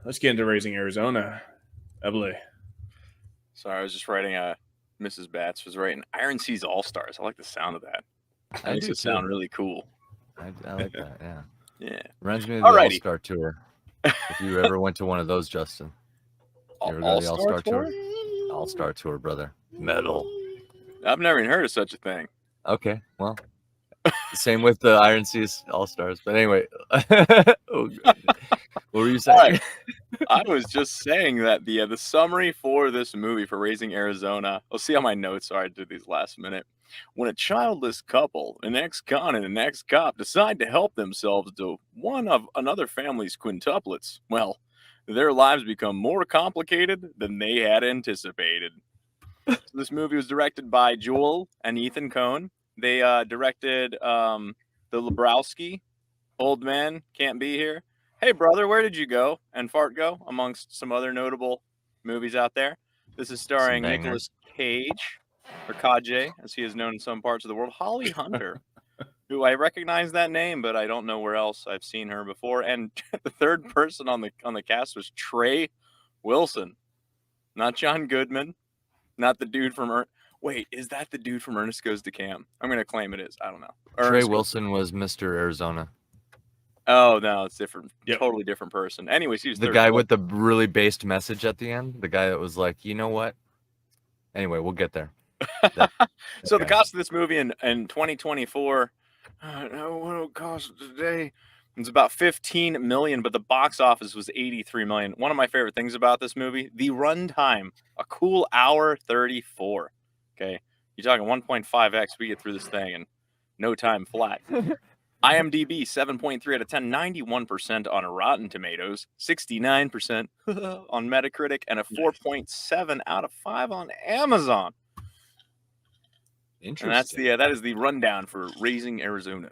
let's get into Raising Arizona. Ebly. Sorry, I was just writing. Mrs. Batts was writing Iron Seas All Stars. I like the sound of that. That makes it sound really cool. I like that. Yeah. Yeah. Reminds me of the Alrighty. All-Star Tour. If you ever went to one of those, Justin. You ever go to the All-Star All-Star Tour? All-Star Tour, brother. Metal. I've never even heard of such a thing. Okay, well, same with the Iron Seas All-Stars. But anyway, what were you saying? Right. I was just saying that the summary for this movie, for Raising Arizona, we'll see how my notes are. I did these last minute. When a childless couple, an ex-con and an ex-cop, decide to help themselves to one of another family's quintuplets, well, their lives become more complicated than they had anticipated. So this movie was directed by Joel and Ethan Coen. They directed The Lebrowski, Old Man Can't Be Here, Hey Brother, Where Did You Go? And Fart Go, amongst some other notable movies out there. This is starring Nicolas Cage, or Kage, as he is known in some parts of the world. Holly Hunter, who I recognize that name, but I don't know where else I've seen her before. And the third person on the cast was Trey Wilson, not John Goodman, not the dude from Wait, is that the dude from Ernest Goes to Camp? I'm gonna claim it is. I don't know. Trey Wilson was Mr. Arizona. Oh no, it's different. Yep. Totally different person. Anyways, he was the guy with the really based message at the end. The guy that was like, you know what? Anyway, we'll get there. So the cost of this movie in 2024, I don't know what it'll cost today. It's about $15 million, but the box office was $83 million. One of my favorite things about this movie, the runtime, a cool hour 34. Okay, you're talking 1.5x. We get through this thing in no time flat. IMDb 7.3 out of 10, 91% on Rotten Tomatoes, 69% on Metacritic, and a 4.7 out of 5 on Amazon. Interesting. And that's that is the rundown for Raising Arizona.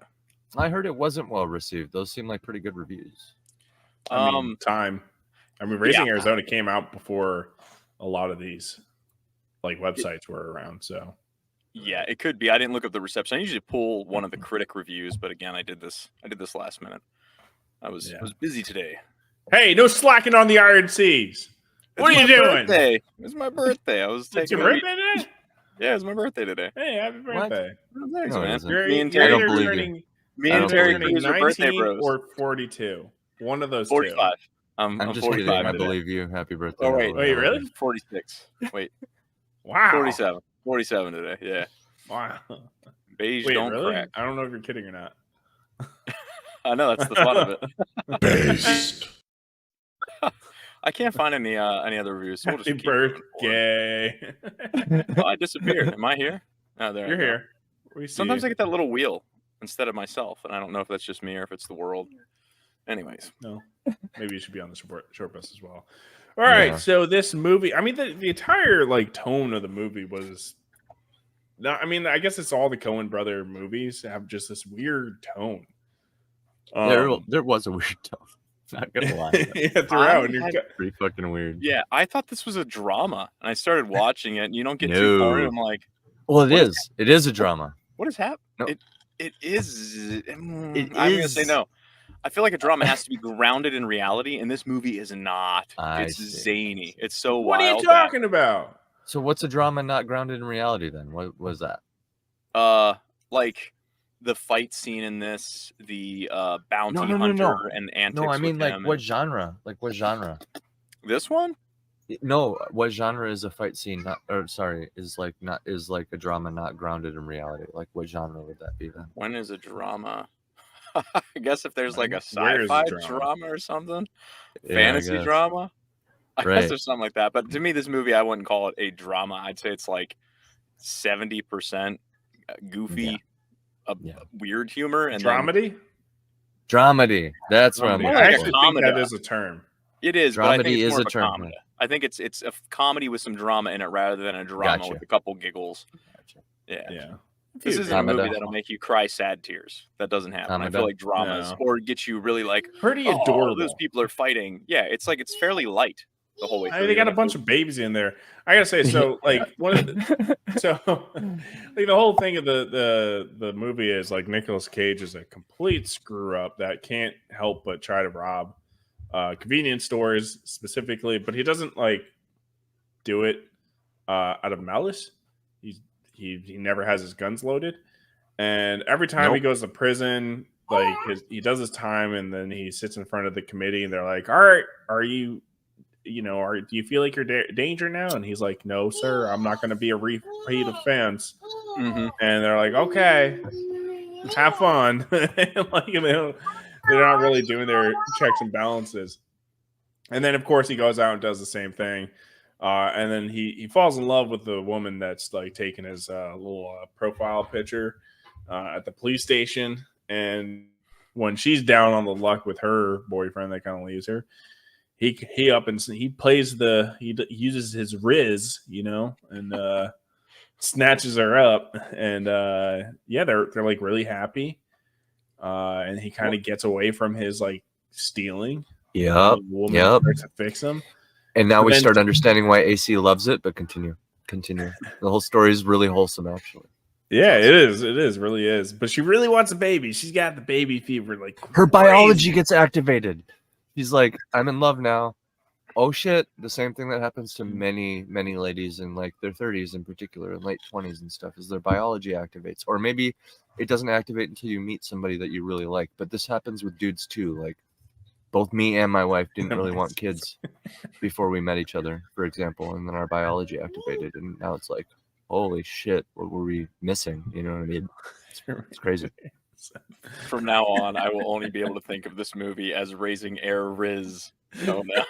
I heard it wasn't well received. Those seem like pretty good reviews. Raising Arizona came out before a lot of these websites were around, so yeah, it could be. I didn't look up the reception. I usually pull one of the critic reviews, but again, I did this last minute. I was busy today. Hey, no slacking on the Iron Seas. What are you doing? It was my birthday. I was taking your birthday today? Yeah, it's my birthday today. Hey, happy birthday. Thanks, man. Me and Terry Cruz are birthday bros. Or 42. One of those 45. two. I'm just 45 kidding. I believe you. Happy birthday. Oh, wait, really? 46. Wait. Wow. 47 today, yeah. Wow. Beige don't crack. I don't know if you're kidding or not. I know, that's the fun of it. Based. I can't find any other reviews. So we'll Happy birthday. Oh, I disappeared. Am I here? Oh, there. You're here. Sometimes I get that little wheel instead of myself, and I don't know if that's just me or if it's the world. Anyways. No. Maybe you should be on the short bus as well. All right, so this movie, the entire tone of the movie was I guess it's all the Coen brother movies have just this weird tone. There was a weird tone. Not gonna lie. Yeah, throughout. Pretty fucking weird. Yeah, I thought this was a drama, and I started watching it, and you don't get too far in. I'm like, well, it is. It is a drama. What is happening? No. It is. I'm gonna say no. I feel like a drama has to be grounded in reality, and this movie is not. It's zany. It's so wild. What are you talking about? So what's a drama not grounded in reality then? What was that? Like the fight scene in this, the bounty hunter and antics. No, I mean what and... genre? Like what genre? This one? No, what genre is a fight scene? Is like a drama not grounded in reality? Like what genre would that be then? When is a drama? I guess if there's like a sci-fi drama or something, fantasy drama. I guess there's something like that. But to me, this movie, I wouldn't call it a drama. I'd say it's like 70% goofy, weird humor and dramedy. Dramedy. That's what I'm. I actually think that is a term. It is. Dramedy but I think it's is more a term. comedy. I think it's a comedy with some drama in it rather than a drama with a couple giggles. Gotcha. Yeah. This isn't a movie that'll make you cry sad tears. That doesn't happen. I feel like dramas or get you really pretty adorable. Those people are fighting. Yeah, it's fairly light the whole way through. They got a bunch of babies in there. I gotta say, so one of the whole thing of the movie is Nicolas Cage is a complete screw up that can't help but try to rob convenience stores specifically, but he doesn't like do it out of malice. He never has his guns loaded, and every time he Nope. goes to prison, like he does his time, and then he sits in front of the committee, and they're like, "All right, are you?" Do you feel like you're danger now? And he's like, no, sir, I'm not going to be a repeat offense. Mm-hmm. And they're like, okay, have fun. Like, they're not really doing their checks and balances. And then, of course, he goes out and does the same thing. And then he falls in love with the woman that's like taking his little profile picture at the police station. And when she's down on the luck with her boyfriend that kind of leaves her, he up and he plays he uses his Riz, and snatches her up, and yeah, they're like really happy, and he kind of gets away from his like stealing. Yep. The woman Yep. starts to fix him, And now But we then- start understanding why AC loves it. But continue. The whole story is really wholesome, actually. yeah, it is, really is. But she really wants a baby. She's got the baby fever, like Her crazy. biology gets activated. She's like, I'm in love now. Oh shit! The same thing that happens to many ladies in like their 30s, in particular, in late 20s and stuff, is their biology activates. Or maybe it doesn't activate until you meet somebody that you really like. But this happens with dudes too. Like both me and my wife didn't really want kids before we met each other, for example, and then our biology activated, and now it's like, holy shit, what were we missing? You know what I mean? It's crazy. From now on, I will only be able to think of this movie as Raising Air Riz. Oh no.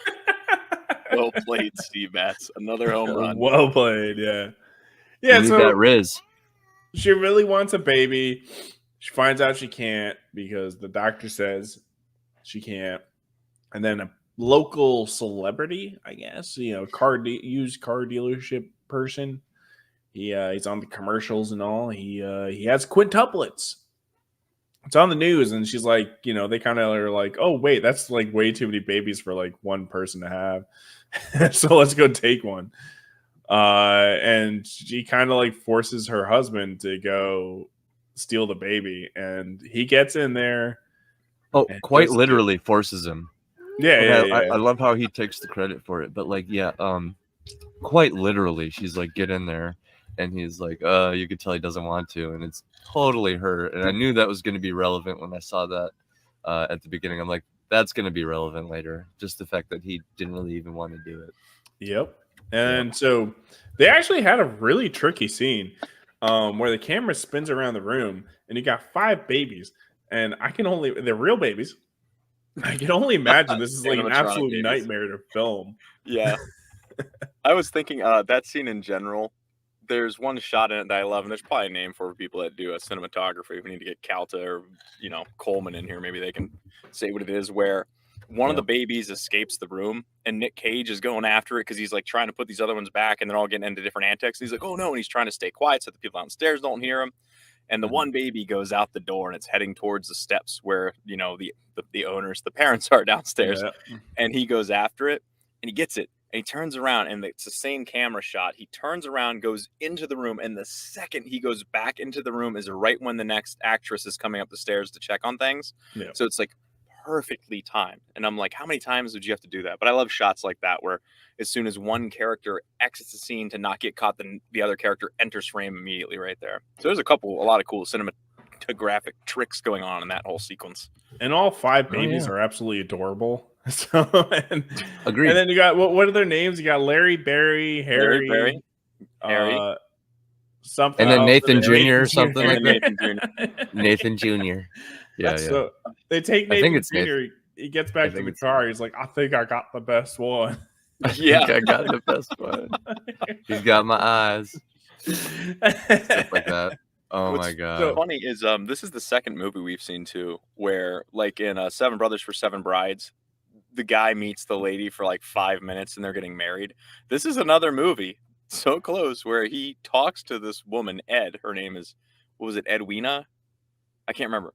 Well played, Steve Batts. Another home run. Well played, yeah. You Yeah, need so that Riz. she really wants a baby. She finds out she can't because the doctor says she can't. And then a local celebrity, I guess, used car dealership person. He's on the commercials and all. He has quintuplets. It's on the news, and she's like, they kind of are like, oh wait, that's like way too many babies for like one person to have. So let's go take one. And she kind of like forces her husband to go steal the baby, and he gets in there. Oh, quite literally forces him. Yeah, I love how he takes the credit for it, but like, yeah, quite literally, she's like, get in there, and he's like, you could tell he doesn't want to, and it's totally her. And I knew that was going to be relevant when I saw that at the beginning. I'm like, that's going to be relevant later. Just the fact that he didn't really even want to do it. Yep. And so they actually had a really tricky scene where the camera spins around the room, and you got 5 babies, and they're real babies. I can only imagine this is like an absolute babies. nightmare to film. Yeah. I was thinking that scene in general, there's one shot in it that I love, and there's probably a name for people that do a cinematography. If we need to get Calta or, Coleman in here, maybe they can say what it is, where one of the babies escapes the room, and Nick Cage is going after it because he's like trying to put these other ones back, and they're all getting into different antics. And he's like, oh no, and he's trying to stay quiet so the people downstairs don't hear him. And the one baby goes out the door, and it's heading towards the steps where, the owners, the parents are downstairs. Yeah. And he goes after it, and he gets it. And he turns around, and it's the same camera shot. He turns around, goes into the room, and the second he goes back into the room is right when the next actress is coming up the stairs to check on things. Yeah. So it's like perfectly timed. And I'm like, how many times would you have to do that? But I love shots like that where as soon as one character exits the scene to not get caught, then the other character enters frame immediately right there. So there's a lot of cool cinematographic tricks going on in that whole sequence. And all 5 babies are absolutely adorable. So Agreed. And then you got what are their names? You got Larry, Barry, Harry, something, and then else. Nathan Jr. or something like Nathan that. Nathan Jr. Yeah. So they take Nathan Jr. He gets back to the car. He's like, I think I got the best one. Yeah, I got the best one. He's got my eyes. Stuff like that. Oh my god. So funny is this is the second movie we've seen too, where like in Seven Brothers for Seven Brides, the guy meets the lady for like 5 minutes and they're getting married. This is another movie so close where he talks to this woman, Ed. Her name is, what was it, Edwina? I can't remember.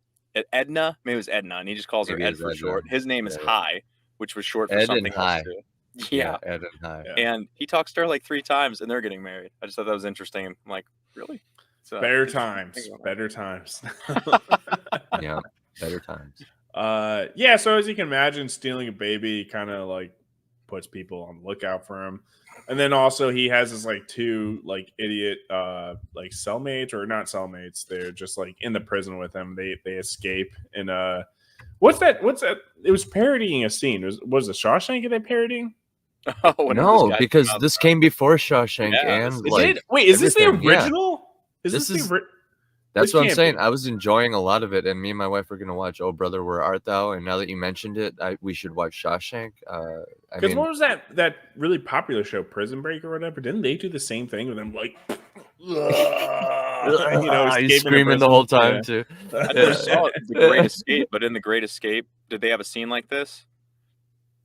Edna? Maybe it was Edna, and he just calls her Ed for short. His name is High, which was short for something else too. Yeah. Ed and High. And he talks to her like 3 times and they're getting married. I just thought that was interesting. I'm like, really? Better times. Yeah, better times. Yeah, so as you can imagine, stealing a baby kind of like puts people on the lookout for him. And then also he has his like two like idiot like cellmates, or not cellmates, they're just like in the prison with him. They escape. And what's that it was parodying a scene. Was the Shawshank they parodying? No, because this came before Shawshank and like wait, is this the everything. Yeah. original? This is the That's This what I'm can't saying. be. I was enjoying a lot of it, and me and my wife were gonna watch "Oh Brother, Where Art Thou?" And now that you mentioned it, we should watch Shawshank. I Because mean, what was that really popular show, Prison Break or whatever? Didn't they do the same thing with them, like, he's escaping screaming the prison? whole time too. I never saw The Great Escape, but in The Great Escape, did they have a scene like this?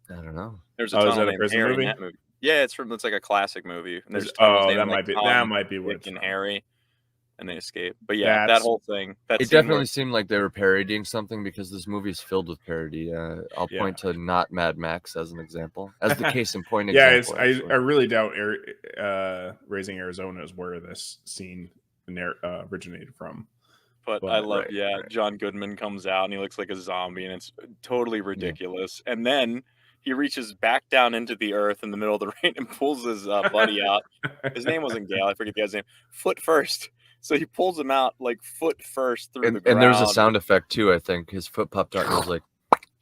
I don't know. There's a Is tunnel that a named prison Harry movie? in that movie. Yeah, it's like a classic movie. And there's tunnels named that like might be Tom, what Dick, it's and from. Harry, and they escape. But yeah, that whole thing. That It scene definitely seemed like they were parodying something because this movie is filled with parody. I'll point to not Mad Max as an example, as the case in point example. I really doubt Raising Arizona is where this scene originated from. But I love, John Goodman comes out and he looks like a zombie and it's totally ridiculous. And then he reaches back down into the earth in the middle of the rain and pulls his buddy out. His name wasn't Gale. I forget the guy's name. Foot first. So he pulls him out like foot first through the ground. And there's a sound effect too, I think. His foot popped out and was like...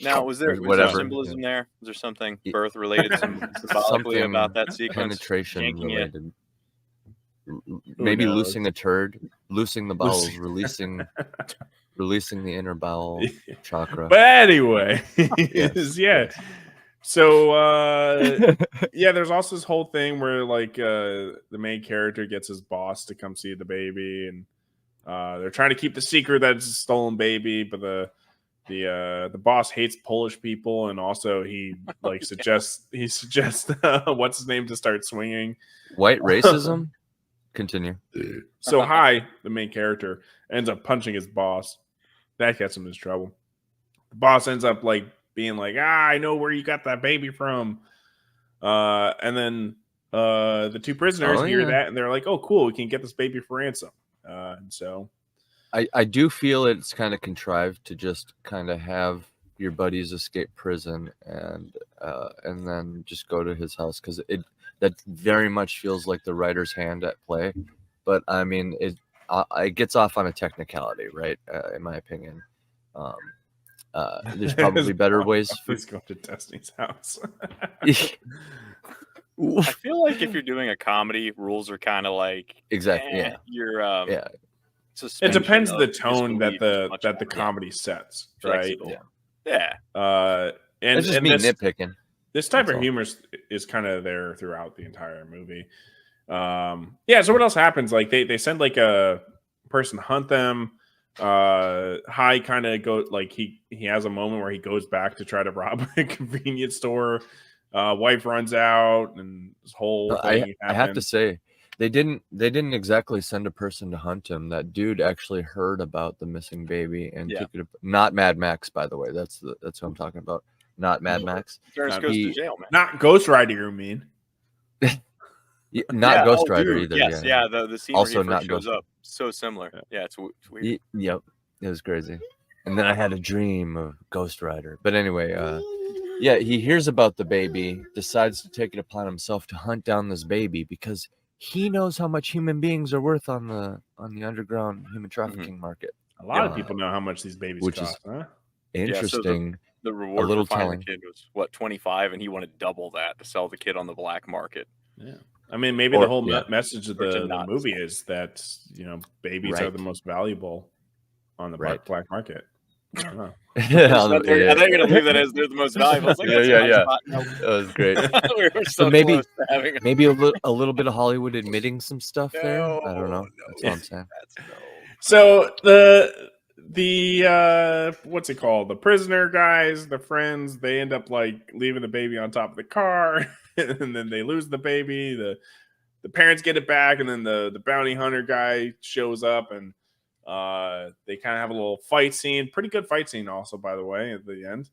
Now, was there symbolism there? Was there something birth-related symbolically about that sequence? Penetration-related. Maybe loosing a turd, loosing the bowels, releasing the inner bowel chakra. But anyway, so there's also this whole thing where like the main character gets his boss to come see the baby, and they're trying to keep the secret that it's a stolen baby, but the boss hates Polish people, and also he like suggests what's his name to start swinging. White racism. Continue. So the main character, ends up punching his boss. That gets him in trouble. The boss ends up like being like, I know where you got that baby from. And then the two prisoners hear that, and they're like, oh, cool, we can get this baby for ransom. And so I do feel it's kind of contrived to just kind of have your buddies escape prison and then just go to his house, because that very much feels like the writer's hand at play. But I mean, it gets off on a technicality, right? In my opinion, there's probably better ways. Please go to Destiny's house. I feel like if you're doing a comedy, rules are kind of like exactly. You're it depends the tone that the comedy sets, right? Yeah. And it's just me nitpicking. This type of humor is kind of there throughout the entire movie. So what else happens? Like they send like a person to hunt them. High kind of go like he has a moment where he goes back to try to rob a convenience store. Wife runs out, and this whole thing I have to say, they didn't exactly send a person to hunt him. That dude actually heard about the missing baby and took it. Not Mad Max, by the way. That's what I'm talking about. Not Mad Max. Goes to jail, man. Not Ghost Rider, you mean? Not Ghost Rider either. Yes, the scene also where he not shows up. So similar. Yeah, it's weird. Yep, it was crazy. And then I had a dream of Ghost Rider. But anyway, he hears about the baby, decides to take it upon himself to hunt down this baby because he knows how much human beings are worth on the underground human trafficking market. A lot of people know how much these babies cost, huh? Interesting. The reward a little for finding telling. the kid was what, 25, and he wanted double that to sell the kid on the black market. Yeah, I mean, maybe the whole message of the movie is that babies are the most valuable on the black market. I don't know. I thought you were going to leave that as they're the most valuable. Like, That was great. We were so maybe a little bit of Hollywood admitting some stuff there. I don't know. That's what I'm saying. So the what's it called? The prisoner guys, the friends, they end up like leaving the baby on top of the car, and then they lose the baby. The parents get it back, and then the bounty hunter guy shows up, and they kind of have a little fight scene. Pretty good fight scene, also, by the way, at the end.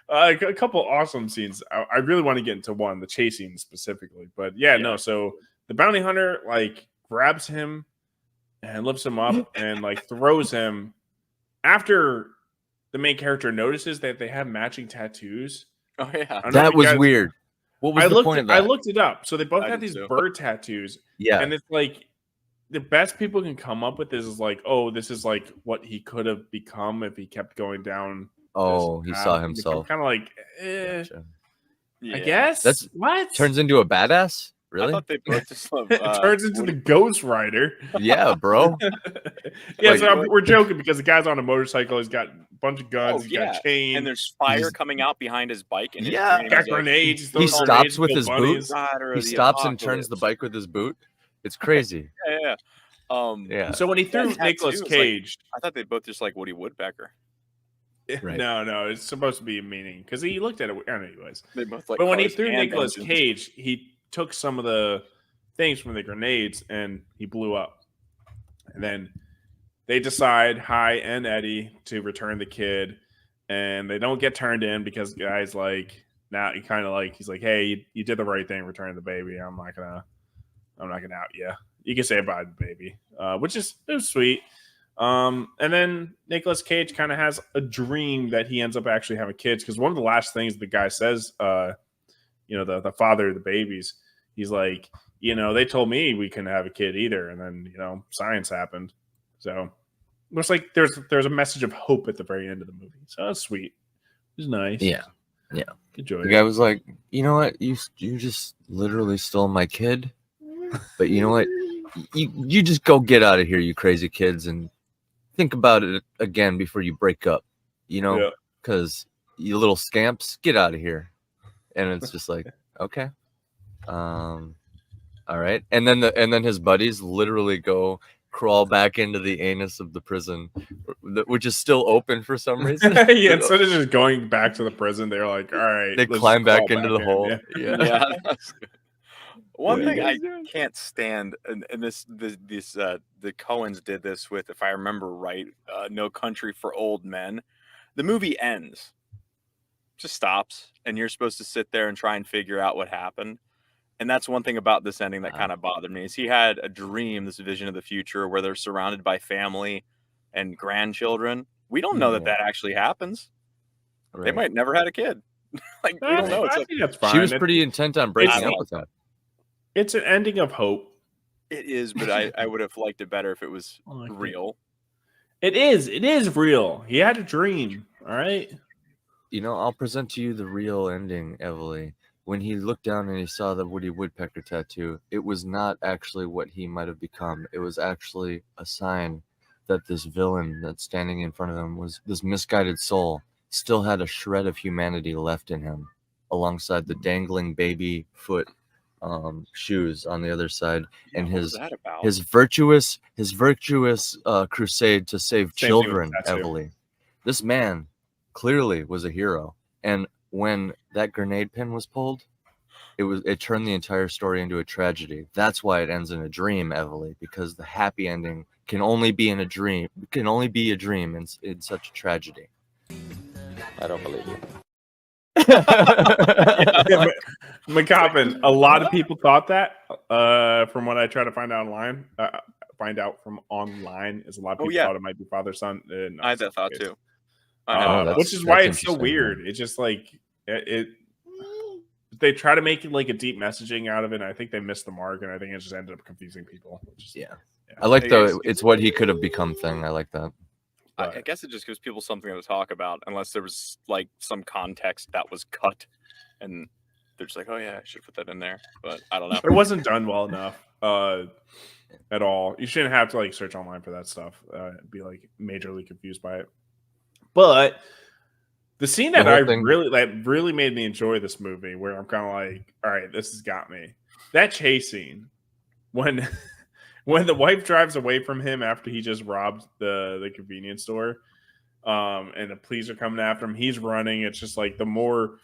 A couple awesome scenes. I really want to get into one, the chase scene specifically, but so the bounty hunter like grabs him and lifts him up and like throws him after the main character notices that they have matching tattoos. Oh yeah, I don't know if That you was guys- weird. What was the point of that? I looked it up. So they both I had did these too. bird tattoos. Yeah. And it's like the best people can come up with is like, oh, this is like what he could have become if he kept going down. Oh, he saw I'm himself. kind of like, Gotcha. I guess That's what turns into a badass. I Really? thought they both just love. it turns into the Ghost Rider. Yeah, bro. Yeah, Like- so we're joking because the guy's on a motorcycle. He's got a bunch of guns. Oh, He's yeah. got chains. And there's fire He's- coming out behind his bike. And his Yeah. dream got is like, grenades. He's He throwing stops grenades, with kill his bunnies. boot. Rider He of the stops and turns the apocalypse. bike with his boot. It's crazy. Yeah. Yeah. So when he threw That Nicolas tattoo is like- Cage, I thought they both just like Woody Woodpecker. Right. no, it's supposed to be a meaning because he looked at it. Anyways, They both like. but when he cars threw and Nicolas engines. Cage, he took some of the things from the grenades and he blew up. And then they decide, Hi and Eddie, to return the kid, and they don't get turned in because the guy's like, now he kind of like he's like, hey, you did the right thing, return the baby. I'm not gonna out you. You can say bye to the baby, which is it was sweet. And then Nicolas Cage kind of has a dream that he ends up actually having kids because one of the last things the guy says, the father of the babies, he's like, they told me we couldn't have a kid either, and then science happened. So it looks like there's a message of hope at the very end of the movie. So that's sweet. It was nice. Yeah. Enjoy The it. guy was like, you know what? You just literally stole my kid. But you know what? You just go get out of here, you crazy kids, and think about it again before you break up. Yeah. Because you little scamps, get out of here. And it's just like, okay, all right. And then his buddies literally go crawl back into the anus of the prison, which is still open for some reason. Yeah, instead of just going back to the prison, they're like, all right, They let's climb back crawl into the in. hole. Yeah. Yeah. That's good. One Yeah. thing I can't stand, and the Coens did this with, if I remember right, No Country for Old Men. The movie ends, just stops, and you're supposed to sit there and try and figure out what happened. And that's one thing about this ending that kind of bothered me is he had a dream, this vision of the future where they're surrounded by family and grandchildren. We don't know that Yeah. that actually happens. They Right. might never had a kid. Like we don't know. It's I like think that's fine. She was pretty intent on breaking I up know. with him. It's an ending of hope. it is, but I would have liked it better if it was I like it. real. It is real. He had a dream. All right. I'll present to you the real ending, Evely. When he looked down and he saw the Woody Woodpecker tattoo, it was not actually what he might have become. It was actually a sign that this villain that's standing in front of him was this misguided soul, still had a shred of humanity left in him, alongside the dangling baby foot shoes on the other side, and What was his that about? his virtuous crusade to save Same thing with children. the tattoo. Evely, this man clearly was a hero, and when that grenade pin was pulled, it turned the entire story into a tragedy. That's why it ends in a dream, Evely, because the happy ending can only be in a dream. Can only be a dream in such a tragedy. I don't believe you. McCoppin, a lot of people thought that. From what I try to find out online, is a lot of people thought it might be father son. No, I had that thought too. I had which is why that's it's so interesting, weird. It's just like it. They try to make it like a deep messaging out of it. And I think they missed the mark, and I think it just ended up confusing people. Yeah. I like it's what he could have become thing. I like that. I guess it just gives people something to talk about, unless there was like some context that was cut, and they're just like, "Oh yeah, I should put that in there," but I don't know. It wasn't done well enough at all. You shouldn't have to like search online for that stuff. Be like majorly confused by it. But the scene that really made me enjoy this movie, where I'm kind of like, all right, this has got me. That chase scene when the wife drives away from him after he just robbed the convenience store, and the police are coming after him. He's running. It's just like the more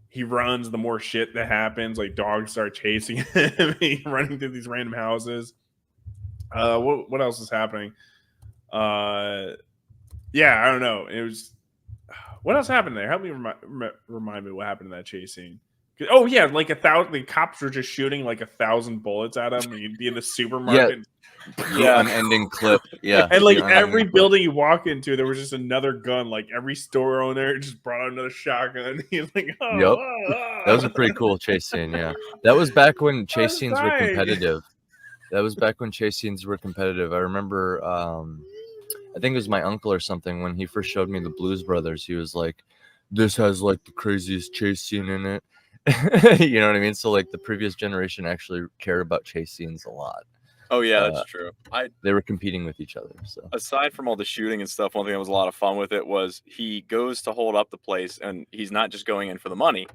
he runs, the more shit that happens. Like dogs start chasing him. He's running through these random houses. What else is happening? Yeah, I don't know. It was what else happened there? Help me remind me what happened in that chase scene. Oh yeah, like 1,000. The cops were just shooting like 1,000 bullets at him. You'd be in the supermarket. The unending clip. Yeah. And like the unending every clip. building you walk into, there was just another gun. Like every store owner just brought out another shotgun. He's like, oh, Yep. oh. That was a pretty cool chase scene. Yeah. That was back when chase was scenes were dying. competitive. I remember, I think it was my uncle or something, when he first showed me the Blues Brothers, he was like, this has like the craziest chase scene in it. You know what I mean? So like the previous generation actually cared about chase scenes a lot. Oh yeah, that's true. They were competing with each other. So aside from all the shooting and stuff, one thing that was a lot of fun with it was he goes to hold up the place, and he's not just going in for the money;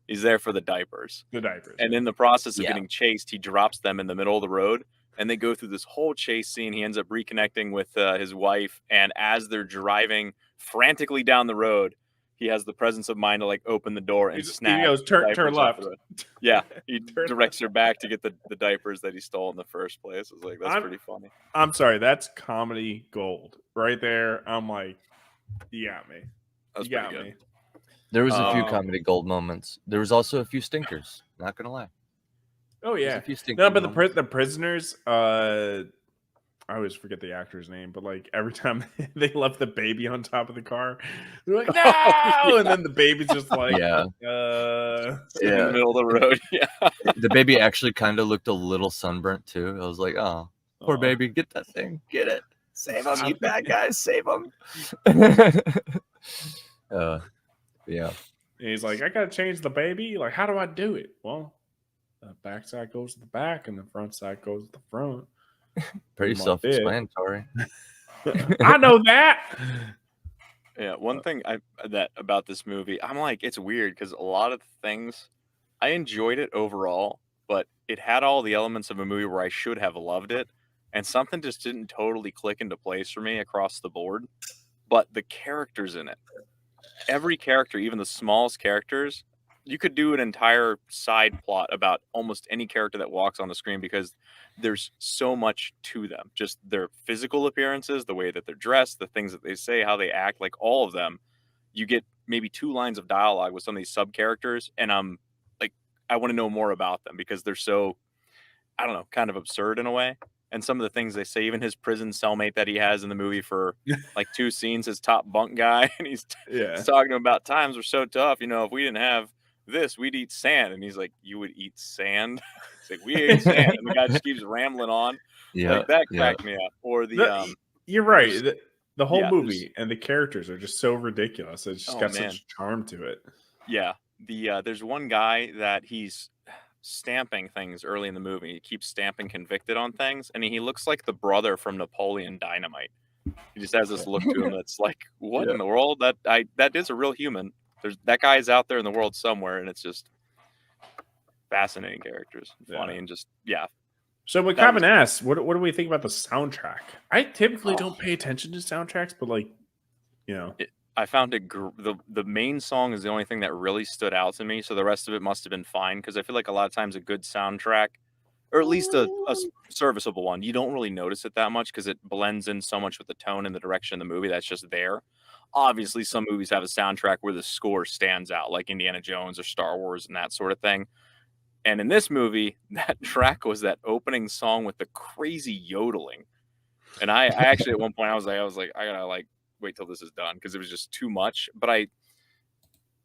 he's there for the diapers. The diapers. And in the process of getting chased, he drops them in the middle of the road, and they go through this whole chase scene. He ends up reconnecting with his wife, and as they're driving frantically down the road, he has the presence of mind to like open the door and snag. He goes, turn left. Yeah, he directs her back to get the diapers that he stole in the first place. I was like, that's pretty funny. I'm sorry, that's comedy gold right there. I'm like, you got me. That's you got pretty me. good. There was a few comedy gold moments. There was also a few stinkers. Not gonna lie. Oh yeah. A few No, but the prisoners. I always forget the actor's name, but like every time they left the baby on top of the car, they're like, no, and then the baby's just like, in the middle of the road. Yeah, the baby actually kind of looked a little sunburnt too. I was like, oh, poor baby, get that thing, get it, save him, you bad guys, save him. Yeah. And he's like, I gotta change the baby. Like, how do I do it? Well, the back side goes to the back, and the front side goes to the front. Pretty self-explanatory. I know that. Yeah, one thing about this movie, I'm like, it's weird because a lot of things, I enjoyed it overall, but it had all the elements of a movie where I should have loved it, and something just didn't totally click into place for me across the board. But the characters in it, every character, even the smallest characters, you could do an entire side plot about almost any character that walks on the screen because there's so much to them. Just their physical appearances, the way that they're dressed, the things that they say, how they act, like all of them. You get maybe 2 lines of dialogue with some of these sub characters, and I'm like, I want to know more about them because they're so, I don't know, kind of absurd in a way. And some of the things they say, even his prison cellmate that he has in the movie for like 2 scenes, his top bunk guy, and he's talking about times were so tough. You know, if we didn't have this, we'd eat sand. And he's like, you would eat sand? He's like, we ate sand. And the guy just keeps rambling on. Yeah, like that cracked me up. Or you're right. The whole movie and the characters are just so ridiculous. It's just got such charm to it. Yeah. There's one guy that he's stamping things early in the movie. He keeps stamping convicted on things, and he looks like the brother from Napoleon Dynamite. He just has this look to him that's like, what in the world? That is a real human. That guy's out there in the world somewhere, and it's just fascinating characters, funny, and just So when Common asks, what do we think about the soundtrack? I typically don't pay attention to soundtracks, but like, you know, I found it the main song is the only thing that really stood out to me. So the rest of it must have been fine because I feel like a lot of times a good soundtrack, or at least a serviceable one, you don't really notice it that much because it blends in so much with the tone and the direction of the movie that's just there. Obviously, some movies have a soundtrack where the score stands out, like Indiana Jones or Star Wars and that sort of thing. And in this movie, that track was that opening song with the crazy yodeling. And I actually at one point I was like, I gotta like wait till this is done because it was just too much. But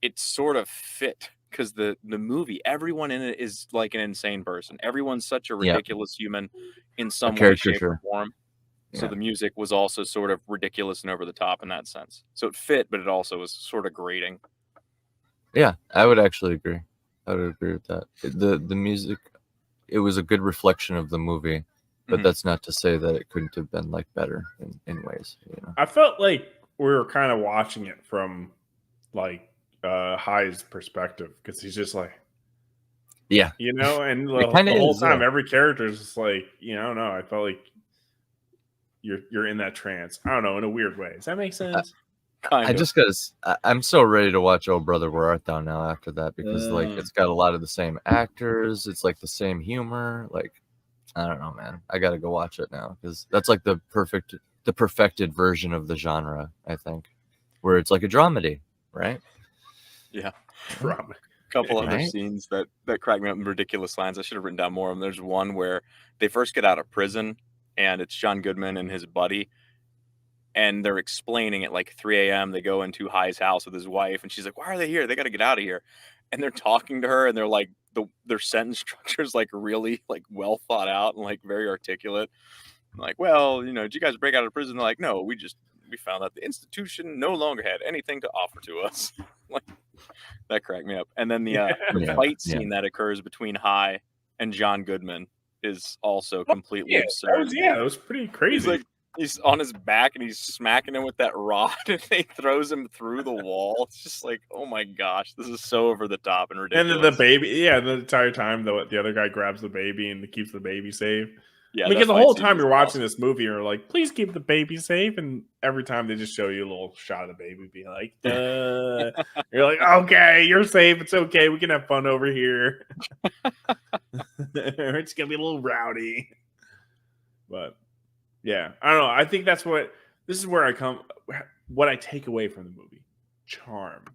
it sort of fit because the movie, everyone in it is like an insane person. Everyone's such a ridiculous human in some way, shape, or form. So the music was also sort of ridiculous and over the top in that sense. So it fit, but it also was sort of grating. Yeah, I would actually agree. I would agree with that. The music, it was a good reflection of the movie, but that's not to say that it couldn't have been like better in ways. You know? I felt like we were kind of watching it from like High's perspective because he's just like, you know, and the whole time every character is just like, you know, no, I felt like you're in that trance. I don't know, in a weird way. Does that make sense? I'm so ready to watch Oh Brother Where Art Thou now after that because like it's got a lot of the same actors. It's like the same humor. Like I don't know, man. I got to go watch it now because that's like the perfected version of the genre. I think where it's like a dramedy, right? Yeah, drama. couple other Right? scenes that crack me up in ridiculous lines. I should have written down more of them. There's one where they first get out of prison, and it's John Goodman and his buddy, and they're explaining at like 3 a.m. They go into High's house with his wife, and she's like, "Why are they here? They got to get out of here." And they're talking to her, and they're like, their sentence structure is like really like well thought out and like very articulate. Like, well, did you guys break out of prison? They're like, no, we found out the institution no longer had anything to offer to us. Like, that cracked me up. And then the fight scene that occurs between High and John Goodman is also completely absurd. That was pretty crazy. He's on his back and he's smacking him with that rod, and he throws him through the wall. It's just like, oh my gosh, this is so over the top and ridiculous. And then the baby, the entire time, the other guy grabs the baby and keeps the baby safe. Yeah, because the whole time you're watching this movie, you're like, please keep the baby safe. And every time they just show you a little shot of the baby, be like, duh. You're like, okay, you're safe. It's okay. We can have fun over here. It's going to be a little rowdy. But yeah, I don't know. I think this is where what I take away from the movie. Charm.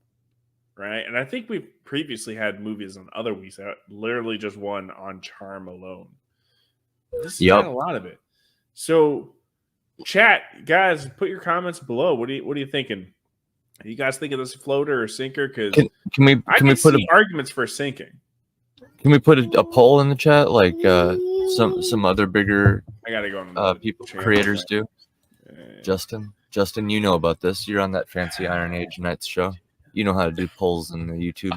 Right? And I think we've previously had movies on other weeks that literally just won on charm alone. This is not a lot of it. So, chat, guys, put your comments below. What are you thinking? Are you guys thinking this is a floater or sinker? Because can we put arguments for sinking? Can we put a poll in the chat like some other bigger I gotta go on people creators do? Justin, you know about this. You're on that fancy Iron Age Nights show. You know how to do polls in the YouTube.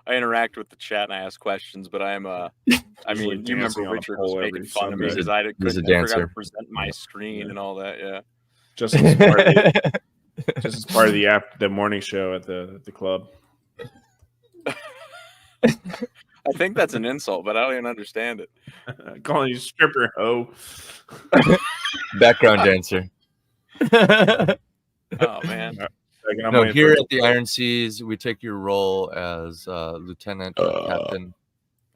I interact with the chat and I ask questions, but I'm I mean, you remember Richard was making fun of me because I forgot to present my screen and all that. Yeah, just as part of the morning show at the club. I think that's an insult, but I don't even understand it. Calling you stripper hoe. Background dancer. Oh man. No, here at the Iron Seas, we take your role as lieutenant or captain.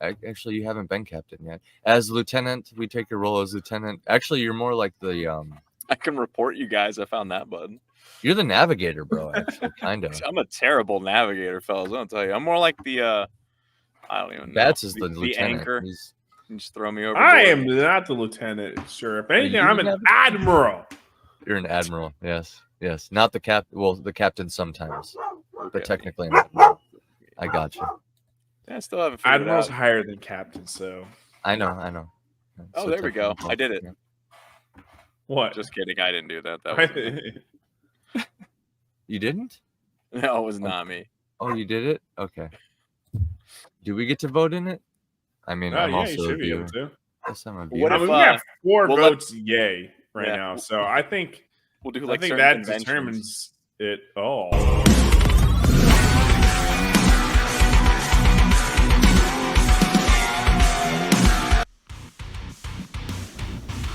Actually, you haven't been captain yet. As lieutenant, we take your role as lieutenant. Actually, you're more like the. I can report you guys. I found that button. You're the navigator, bro. Actually, kind of. I'm a terrible navigator, fellas. I'll tell you. I'm more like the. I don't even know. Bats is the lieutenant. Anchor. You just throw me over. I am not the lieutenant, sure. If anything, I'm an admiral. You're an admiral. Yes, not the captain. Well, the captain sometimes, but technically an admiral. I got you. Yeah, I still haven't figured Admiral's it out. higher than captain, so. I know. Oh, there we go. I did it. Yeah. What? Just kidding. I didn't do that. That was You didn't? No, it was not me. Oh, you did it? Okay. Do we get to vote in it? I mean, I'm also you should be viewer. able to. Yes, I'm a What viewer. if, we have 4 votes yay right Yeah. now, so I think We'll do like I think certain that conventions. determines it all.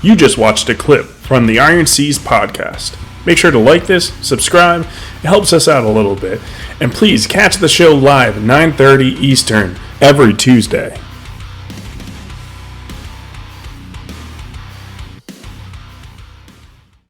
You just watched a clip from the Iron Seas podcast. Make sure to like this, subscribe. It helps us out a little bit. And please catch the show live at 9:30 Eastern every Tuesday.